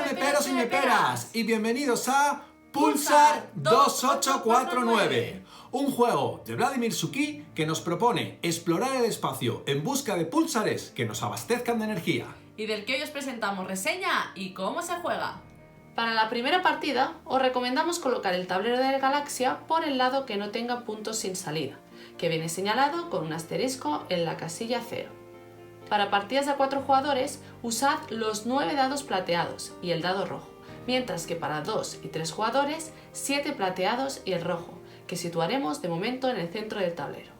Come peros y me peras y bienvenidos a Pulsar 2849, un juego de Vladimir Suchý que nos propone explorar el espacio en busca de púlsares que nos abastezcan de energía. Y del que hoy os presentamos reseña y cómo se juega. Para la primera partida os recomendamos colocar el tablero de la galaxia por el lado que no tenga puntos sin salida, que viene señalado con un asterisco en la casilla 0. Para partidas a 4 jugadores, usad los 9 dados plateados y el dado rojo, mientras que para 2 y 3 jugadores, 7 plateados y el rojo, que situaremos de momento en el centro del tablero.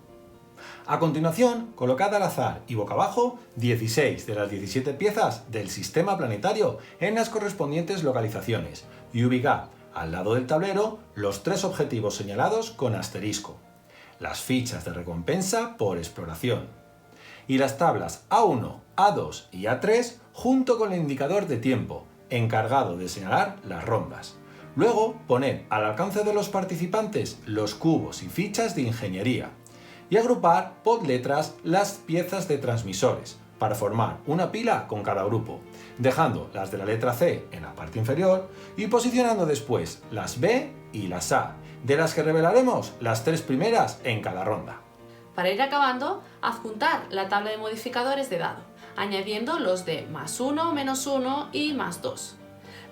A continuación, colocad al azar y boca abajo 16 de las 17 piezas del sistema planetario en las correspondientes localizaciones y ubicad al lado del tablero los 3 objetivos señalados con asterisco, las fichas de recompensa por exploración y las tablas A1, A2 y A3 junto con el indicador de tiempo, encargado de señalar las rondas. Luego, poned al alcance de los participantes los cubos y fichas de ingeniería y agrupar por letras las piezas de transmisores para formar una pila con cada grupo, dejando las de la letra C en la parte inferior y posicionando después las B y las A, de las que revelaremos las 3 primeras en cada ronda. Para ir acabando, adjuntar la tabla de modificadores de dado, añadiendo los de +1, -1 y +2.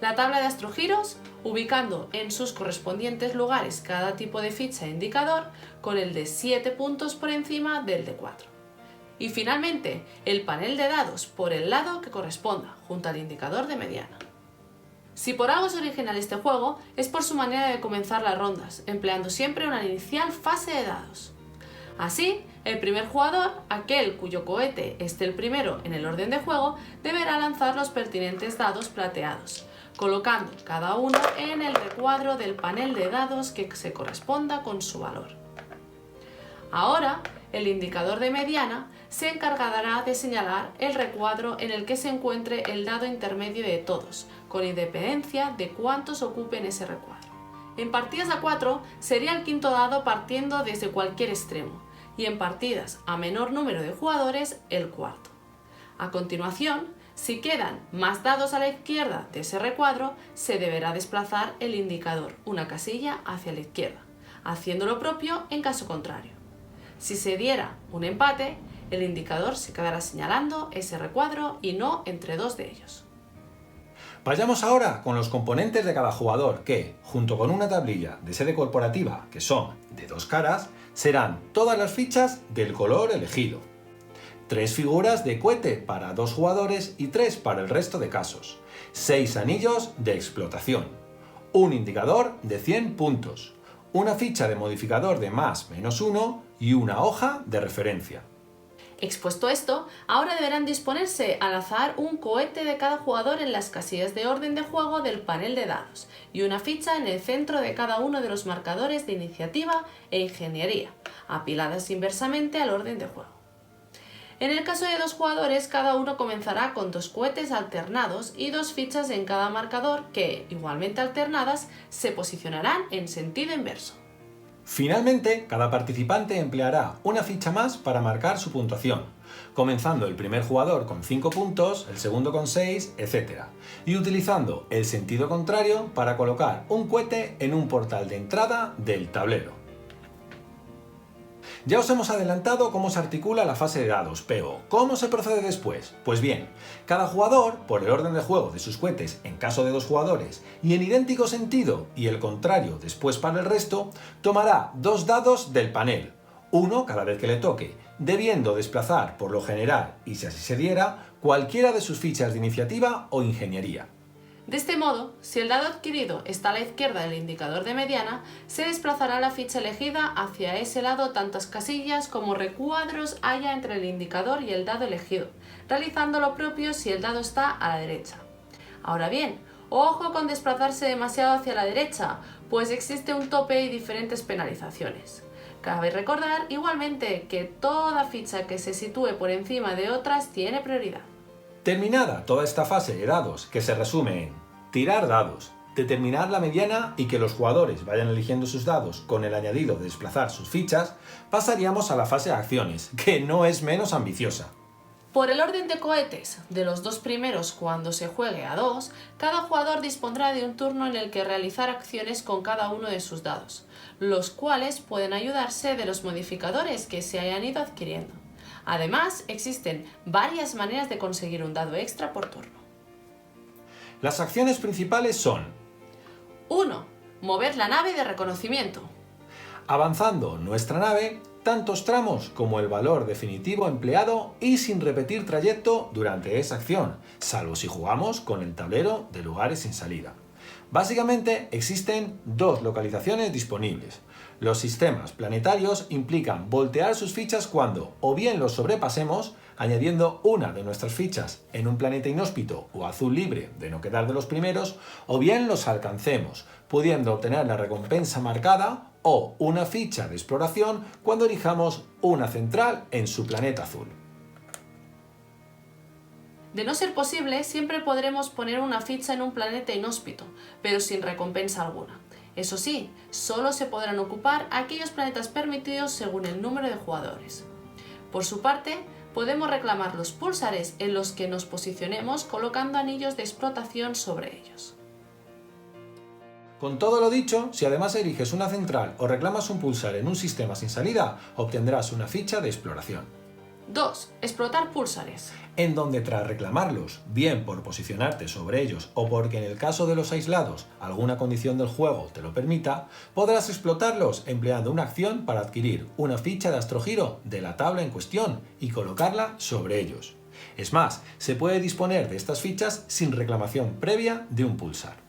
La tabla de astrogiros, ubicando en sus correspondientes lugares cada tipo de ficha e indicador, con el de 7 puntos por encima del de 4. Y finalmente, el panel de dados por el lado que corresponda, junto al indicador de mediana. Si por algo es original este juego, es por su manera de comenzar las rondas, empleando siempre una inicial fase de dados. Así, el primer jugador, aquel cuyo cohete esté el primero en el orden de juego, deberá lanzar los pertinentes dados plateados, colocando cada uno en el recuadro del panel de dados que se corresponda con su valor. Ahora, el indicador de mediana se encargará de señalar el recuadro en el que se encuentre el dado intermedio de todos, con independencia de cuántos ocupen ese recuadro. En partidas a 4 sería el quinto dado partiendo desde cualquier extremo, y en partidas a menor número de jugadores, el cuarto. A continuación, si quedan más dados a la izquierda de ese recuadro, se deberá desplazar el indicador una casilla hacia la izquierda, haciendo lo propio en caso contrario. Si se diera un empate, el indicador se quedará señalando ese recuadro y no entre dos de ellos. Vayamos ahora con los componentes de cada jugador que, junto con una tablilla de sede corporativa que son de 2 caras, serán todas las fichas del color elegido. 3 figuras de cohete para 2 jugadores y 3 para el resto de casos. 6 anillos de explotación. Un indicador de 100 puntos. Una ficha de modificador de +/-1 y una hoja de referencia. Expuesto esto, ahora deberán disponerse al azar un cohete de cada jugador en las casillas de orden de juego del panel de dados y una ficha en el centro de cada uno de los marcadores de iniciativa e ingeniería, apiladas inversamente al orden de juego. En el caso de 2 jugadores, cada uno comenzará con 2 cohetes alternados y 2 fichas en cada marcador que, igualmente alternadas, se posicionarán en sentido inverso. Finalmente, cada participante empleará una ficha más para marcar su puntuación, comenzando el primer jugador con 5 puntos, el segundo con 6, etc. Y utilizando el sentido contrario para colocar un cohete en un portal de entrada del tablero. Ya os hemos adelantado cómo se articula la fase de dados, pero ¿cómo se procede después? Pues bien, cada jugador, por el orden de juego de sus cohetes en caso de 2 jugadores y en idéntico sentido y el contrario después para el resto, tomará 2 dados del panel, uno cada vez que le toque, debiendo desplazar por lo general, y si así se diera, cualquiera de sus fichas de iniciativa o ingeniería. De este modo, si el dado adquirido está a la izquierda del indicador de mediana, se desplazará la ficha elegida hacia ese lado tantas casillas como recuadros haya entre el indicador y el dado elegido, realizando lo propio si el dado está a la derecha. Ahora bien, ojo con desplazarse demasiado hacia la derecha, pues existe un tope y diferentes penalizaciones. Cabe recordar igualmente que toda ficha que se sitúe por encima de otras tiene prioridad. Terminada toda esta fase de dados, que se resume en tirar dados, determinar la mediana y que los jugadores vayan eligiendo sus dados con el añadido de desplazar sus fichas, pasaríamos a la fase de acciones, que no es menos ambiciosa. Por el orden de cohetes de los dos primeros cuando se juegue a 2, cada jugador dispondrá de un turno en el que realizar acciones con cada uno de sus dados, los cuales pueden ayudarse de los modificadores que se hayan ido adquiriendo. Además, existen varias maneras de conseguir un dado extra por turno. Las acciones principales son: 1. Mover la nave de reconocimiento. avanzando nuestra nave tantos tramos como el valor definitivo empleado y sin repetir trayecto durante esa acción, salvo si jugamos con el tablero de lugares sin salida. Básicamente existen dos localizaciones disponibles. Los sistemas planetarios implican voltear sus fichas cuando o bien los sobrepasemos, añadiendo una de nuestras fichas en un planeta inhóspito o azul libre de no quedar de los primeros, o bien los alcancemos, pudiendo obtener la recompensa marcada o una ficha de exploración cuando elijamos una central en su planeta azul. De no ser posible, siempre podremos poner una ficha en un planeta inhóspito, pero sin recompensa alguna. Eso sí, solo se podrán ocupar aquellos planetas permitidos según el número de jugadores. Por su parte, podemos reclamar los púlsares en los que nos posicionemos colocando anillos de explotación sobre ellos. Con todo lo dicho, si además eliges una central o reclamas un pulsar en un sistema sin salida, obtendrás una ficha de exploración. 2. Explotar púlsares. En donde tras reclamarlos, bien por posicionarte sobre ellos o porque en el caso de los aislados alguna condición del juego te lo permita, podrás explotarlos empleando una acción para adquirir una ficha de astrogiro de la tabla en cuestión y colocarla sobre ellos. Es más, se puede disponer de estas fichas sin reclamación previa de un pulsar.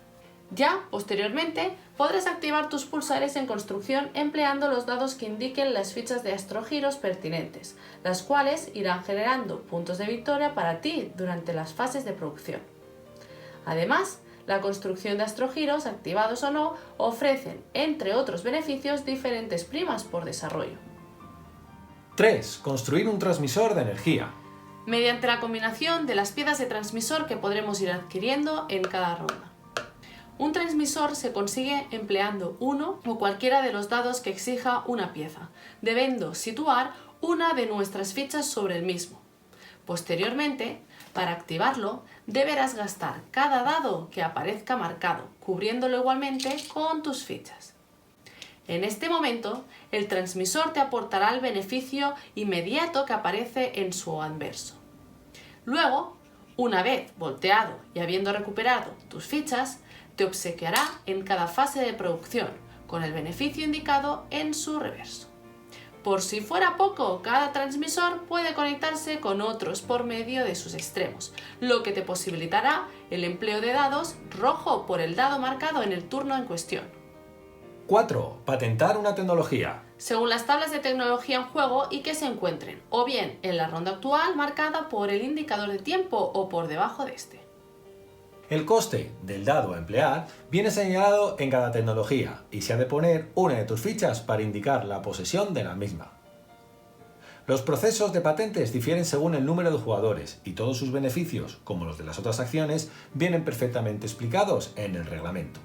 Ya, posteriormente, podrás activar tus pulsares en construcción empleando los dados que indiquen las fichas de astrogiros pertinentes, las cuales irán generando puntos de victoria para ti durante las fases de producción. Además, la construcción de astrogiros, activados o no, ofrecen, entre otros beneficios, diferentes primas por desarrollo. 3. Construir un transmisor de energía. Mediante la combinación de las piezas de transmisor que podremos ir adquiriendo en cada ronda. Un transmisor se consigue empleando uno o cualquiera de los dados que exija una pieza, debiendo situar una de nuestras fichas sobre el mismo. Posteriormente, para activarlo, deberás gastar cada dado que aparezca marcado, cubriéndolo igualmente con tus fichas. En este momento, el transmisor te aportará el beneficio inmediato que aparece en su anverso. Luego, una vez volteado y habiendo recuperado tus fichas, te obsequiará en cada fase de producción, con el beneficio indicado en su reverso. Por si fuera poco, cada transmisor puede conectarse con otros por medio de sus extremos, lo que te posibilitará el empleo de dados rojo por el dado marcado en el turno en cuestión. 4. Patentar una tecnología. Según las tablas de tecnología en juego y que se encuentren, o bien en la ronda actual marcada por el indicador de tiempo o por debajo de este. El coste del dado a emplear viene señalado en cada tecnología y se ha de poner una de tus fichas para indicar la posesión de la misma. Los procesos de patentes difieren según el número de jugadores y todos sus beneficios, como los de las otras acciones, vienen perfectamente explicados en el reglamento.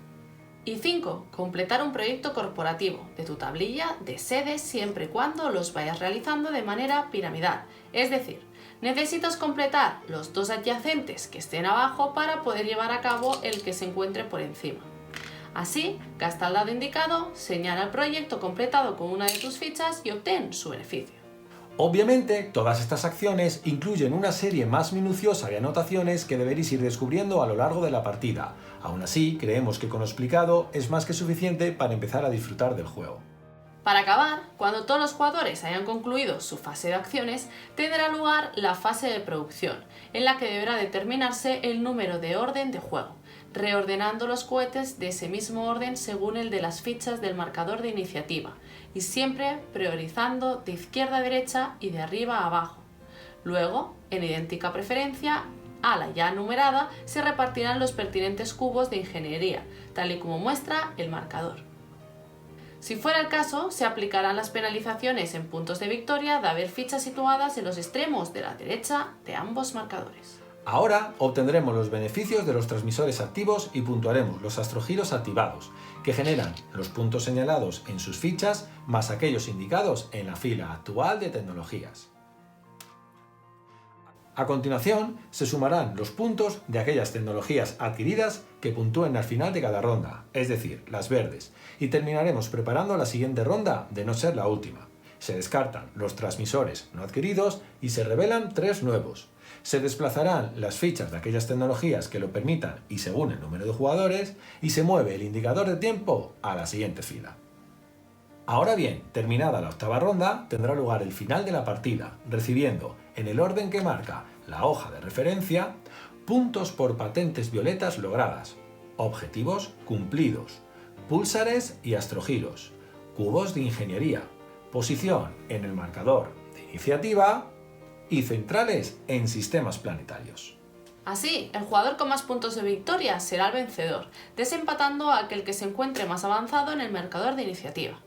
Y 5. Completar un proyecto corporativo de tu tablilla de sedes siempre y cuando los vayas realizando de manera piramidal, es decir, necesitas completar los dos adyacentes que estén abajo para poder llevar a cabo el que se encuentre por encima. Así, gasta el dado indicado, señala el proyecto completado con una de tus fichas y obtén su beneficio. Obviamente, todas estas acciones incluyen una serie más minuciosa de anotaciones que deberéis ir descubriendo a lo largo de la partida. Aún así, creemos que con lo explicado es más que suficiente para empezar a disfrutar del juego. Para acabar, cuando todos los jugadores hayan concluido su fase de acciones, tendrá lugar la fase de producción, en la que deberá determinarse el número de orden de juego, reordenando los cohetes de ese mismo orden según el de las fichas del marcador de iniciativa, y siempre priorizando de izquierda a derecha y de arriba a abajo. Luego, en idéntica preferencia a la ya numerada, se repartirán los pertinentes cubos de ingeniería, tal y como muestra el marcador. Si fuera el caso, se aplicarán las penalizaciones en puntos de victoria de haber fichas situadas en los extremos de la derecha de ambos marcadores. Ahora obtendremos los beneficios de los transmisores activos y puntuaremos los astrogiros activados, que generan los puntos señalados en sus fichas más aquellos indicados en la fila actual de tecnologías. A continuación, se sumarán los puntos de aquellas tecnologías adquiridas que puntúen al final de cada ronda, es decir, las verdes, y terminaremos preparando la siguiente ronda, de no ser la última. Se descartan los transmisores no adquiridos y se revelan 3 nuevos. Se desplazarán las fichas de aquellas tecnologías que lo permitan y según el número de jugadores, y se mueve el indicador de tiempo a la siguiente fila. Ahora bien, terminada la octava ronda, tendrá lugar el final de la partida, recibiendo, en el orden que marca la hoja de referencia, puntos por patentes violetas logradas, objetivos cumplidos, púlsares y astrogiros, cubos de ingeniería, posición en el marcador de iniciativa y centrales en sistemas planetarios. Así, el jugador con más puntos de victoria será el vencedor, desempatando a aquel que se encuentre más avanzado en el marcador de iniciativa.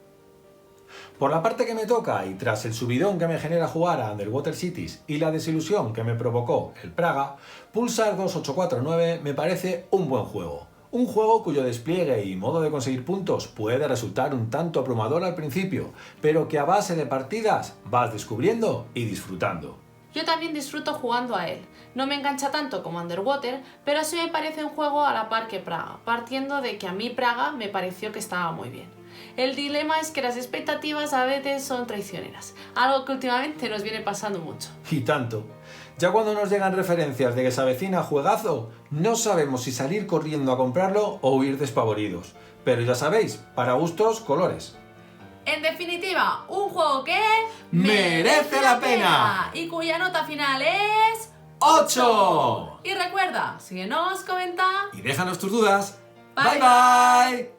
Por la parte que me toca y tras el subidón que me genera jugar a Underwater Cities y la desilusión que me provocó el Praga, Pulsar 2849 me parece un buen juego. Un juego cuyo despliegue y modo de conseguir puntos puede resultar un tanto abrumador al principio, pero que a base de partidas vas descubriendo y disfrutando. Yo también disfruto jugando a él. No me engancha tanto como Underwater, pero sí me parece un juego a la par que Praga, partiendo de que a mí Praga me pareció que estaba muy bien. El dilema es que las expectativas a veces son traicioneras, algo que últimamente nos viene pasando mucho. Y tanto. Ya cuando nos llegan referencias de que se avecina juegazo, no sabemos si salir corriendo a comprarlo o huir despavoridos. Pero ya sabéis, para gustos, colores. En definitiva, un juego que ¡merece la pena! y cuya nota final es 8. Y recuerda, síguenos, comenta. Y déjanos tus dudas. Bye, Bye.